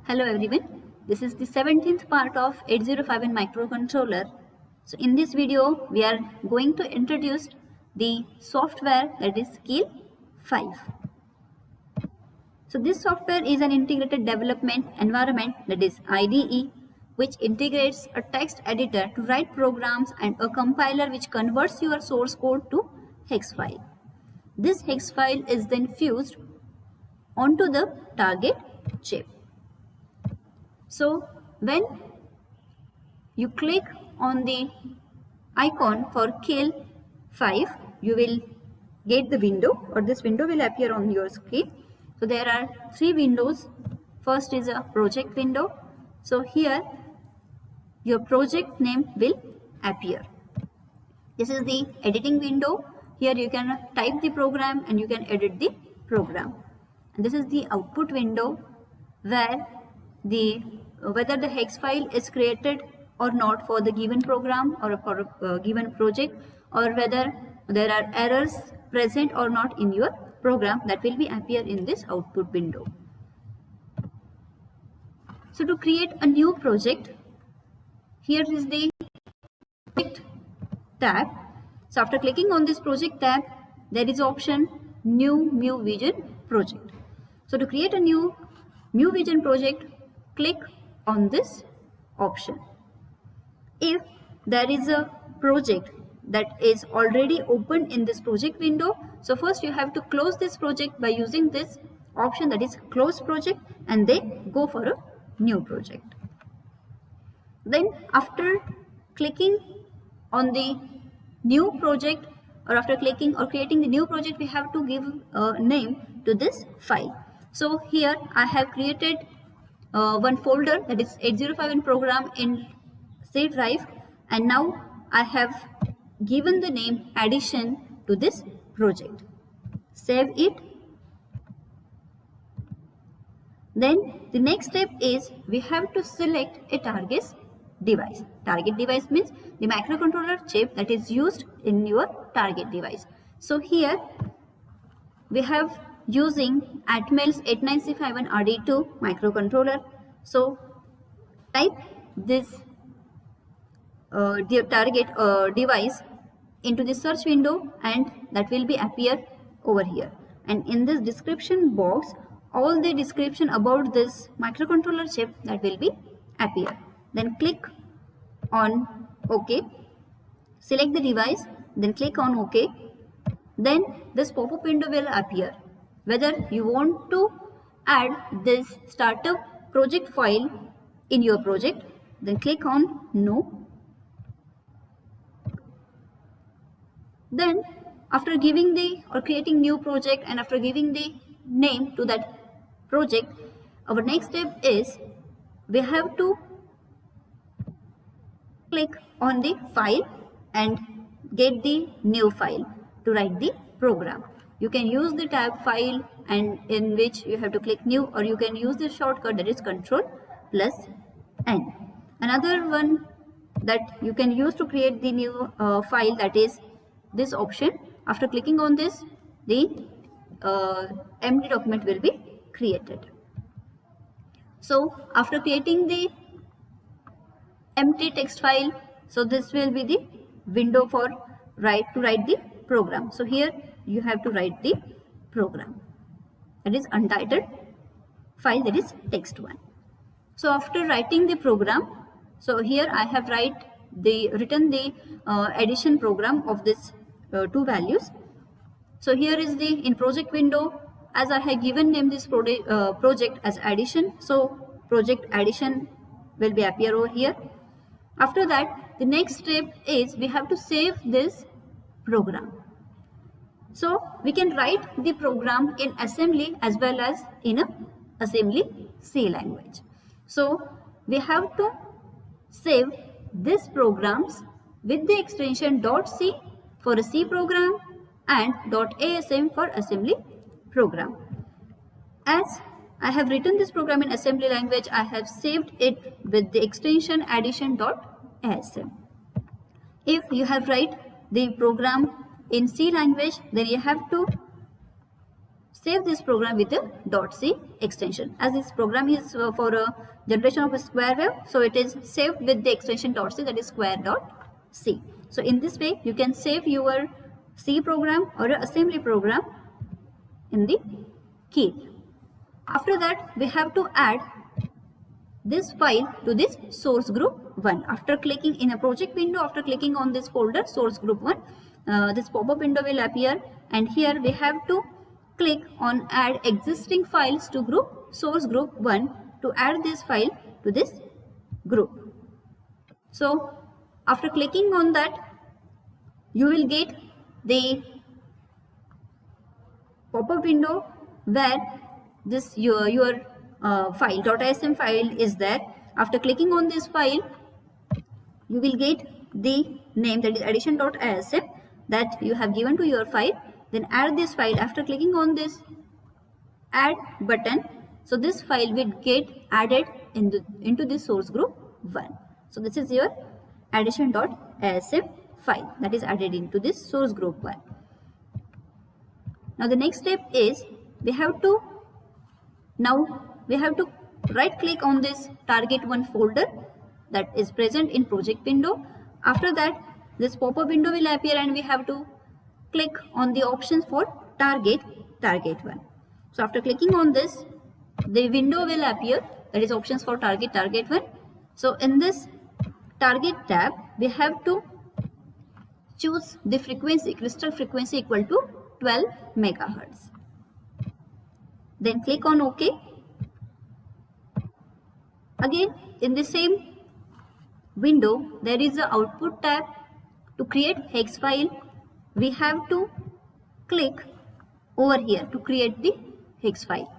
Hello everyone, this is the 17th part of 8051 microcontroller. So in this video, we are going to introduce the software that is Keil 5. So this software is an integrated development environment, that is IDE, which integrates a text editor to write programs and a compiler which converts your source code to hex file. This hex file is then fused onto the target chip. So when you click on the icon for Keil 5, you will get the window, or this window will appear on your screen. So there are three windows. First is a project window. So here your project name will appear. This is the editing window. Here you can type the program and you can edit the program. And this is the output window where whether the hex file is created or not for the given program or for a given project, or whether there are errors present or not in your program, that will be appear in this output window. So to create a new project, here is the project tab. So after clicking on this project tab, there is option new MuVision project. So to create a new MuVision project, click on this option. If there is a project that is already open in this project window, so first you have to close this project by using this option, that is close project, and then go for a new project. Then after clicking on the new project, or after clicking or creating the new project, we have to give a name to this file. So here I have created one folder, that is 8051 program in C drive, and now I have given the name addition to this project. Save it. Then the next step is we have to select a target device. Target device means the microcontroller chip that is used in your target device. So here we have using Atmel's 89C51 RD2 microcontroller. So type this the target device into the search window, and that will be appear over here. And in this description box, all the description about this microcontroller chip that will be appear. Then click on OK. Select the device, then click on OK. Then this pop-up window will appear. Whether you want to add this startup project file in your project, then click on no. Then after giving the or creating new project and after giving the name to that project, our next step is we have to click on the file and get the new file to write the program. You can use the tab file, and in which you have to click new, or you can use the shortcut, that is Ctrl+N. Another one that you can use to create the new file, that is this option. After clicking on this, the empty document will be created. So after creating the empty text file, so this will be the window for to write the program. So here you have to write the program, that is untitled file, that is text1. So after writing the program, so here I have written the addition program of this two values. So here is the in project window, as I have given name this project as addition, so project addition will be appear over here. After that, the next step is we have to save this program. So we can write the program in assembly as well as in a assembly C language. So we have to save these programs with the extension .c for a C program and .asm for assembly program. As I have written this program in assembly language, I have saved it with the extension addition.asm. If you have write the program in C language, then you have to save this program with the .c extension. As this program is for a generation of a square wave, so it is saved with the extension .c, that is square.c. So in this way you can save your C program or an assembly program in the Keil. After that we have to add this file to this source group 1. After clicking in a project window, after clicking on this folder source group 1, this pop-up window will appear, and here we have to click on add existing files to group source group 1 to add this file to this group. So after clicking on that, you will get the pop-up window where this your file .ism file is there. After clicking on this file, you will get the name, that is addition.ism, that you have given to your file. Then add this file. After clicking on this add button, so this file will get added into this source group 1. So this is your addition.ism file that is added into this source group 1. Now the next step is we have to right click on this target1 folder that is present in project window. After that, this pop-up window will appear and we have to click on the options for target1. So after clicking on this, the window will appear, that is options for target1. So in this target tab, we have to choose the frequency, crystal frequency equal to 12 megahertz. Then click on OK. Again, in the same window, there is the output tab. To create hex file, we have to click over here to create the hex file.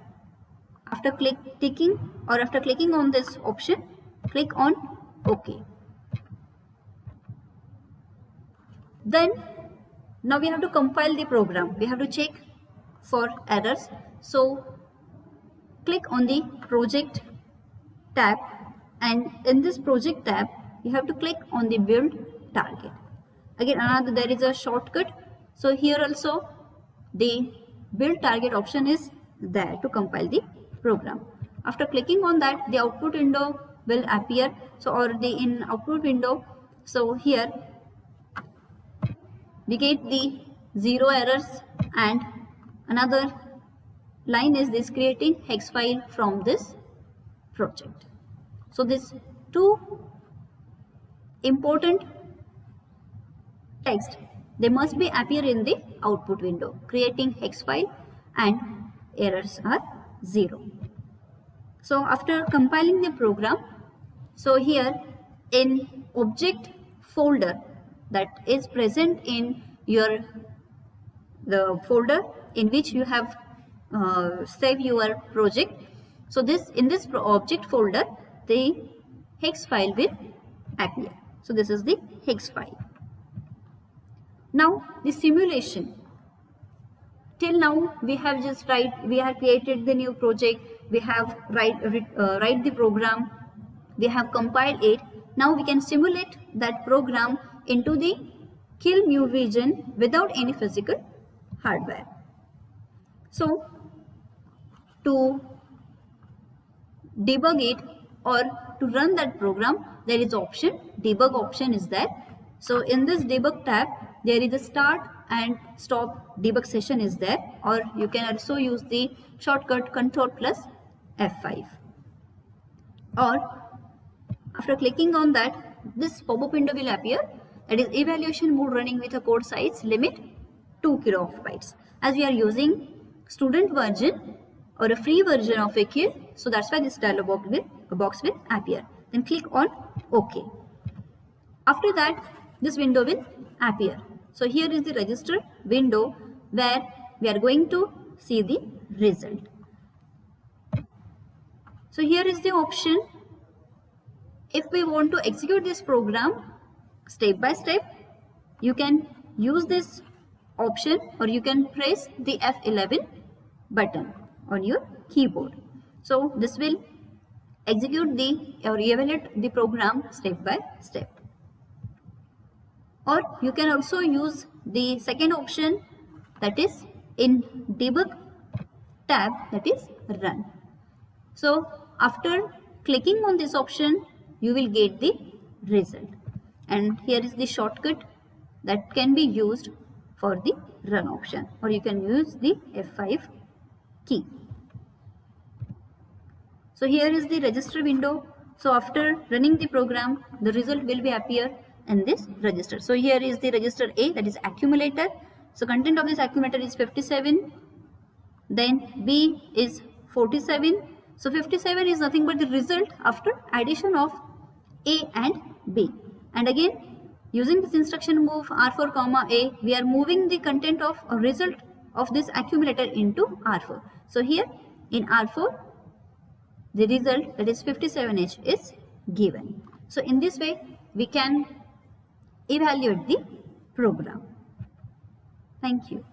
After clicking on this option, click on OK. Then now we have to compile the program. We have to check for errors. So click on the project tab, and in this project tab you have to click on the build target. Again, there is a shortcut. So here also the build target option is there to compile the program. After clicking on that, the output window will appear. So in output window, so here we get the 0 errors, and another line is this creating hex file from this project. So these two important text, they must be appear in the output window, creating hex file and errors are 0. So after compiling the program, so here in object folder that is present in the folder in which you have saved your project. So in this object folder, the hex file will appear. So this is the hex file. Now the simulation. Till now we have created the new project. We have write the program. We have compiled it. Now we can simulate that program into the Keil Mu Vision without any physical hardware. So to debug it or to run that program, there is option, debug option is there. So in this debug tab, there is a start and stop debug session is there, or you can also use the shortcut Ctrl plus F5. Or after clicking on that, this pop-up window will appear, that is evaluation mode running with a code size limit 2 kilobytes. As we are using student version or a free version of a Keil, so that's why this dialog box will appear. Then click on OK. After that, this window will appear. So here is the register window where we are going to see the result. So here is the option. If we want to execute this program step by step, you can use this option, or you can press the F11 button on your keyboard. So this will execute or evaluate the program step by step. Or you can also use the second option, that is in debug tab, that is run. So after clicking on this option, you will get the result. And here is the shortcut that can be used for the run option, or you can use the F5 key. So here is the register window. So after running the program, the result will be appear in this register. So here is the register A, that is accumulator. So content of this accumulator is 57. Then B is 47. So 57 is nothing but the result after addition of A and B. And again, using this instruction move R4 comma A, we are moving the content of a result of this accumulator into R4. So here in R4, the result, that is 57H, is given. So in this way, we can evaluate the program. Thank you.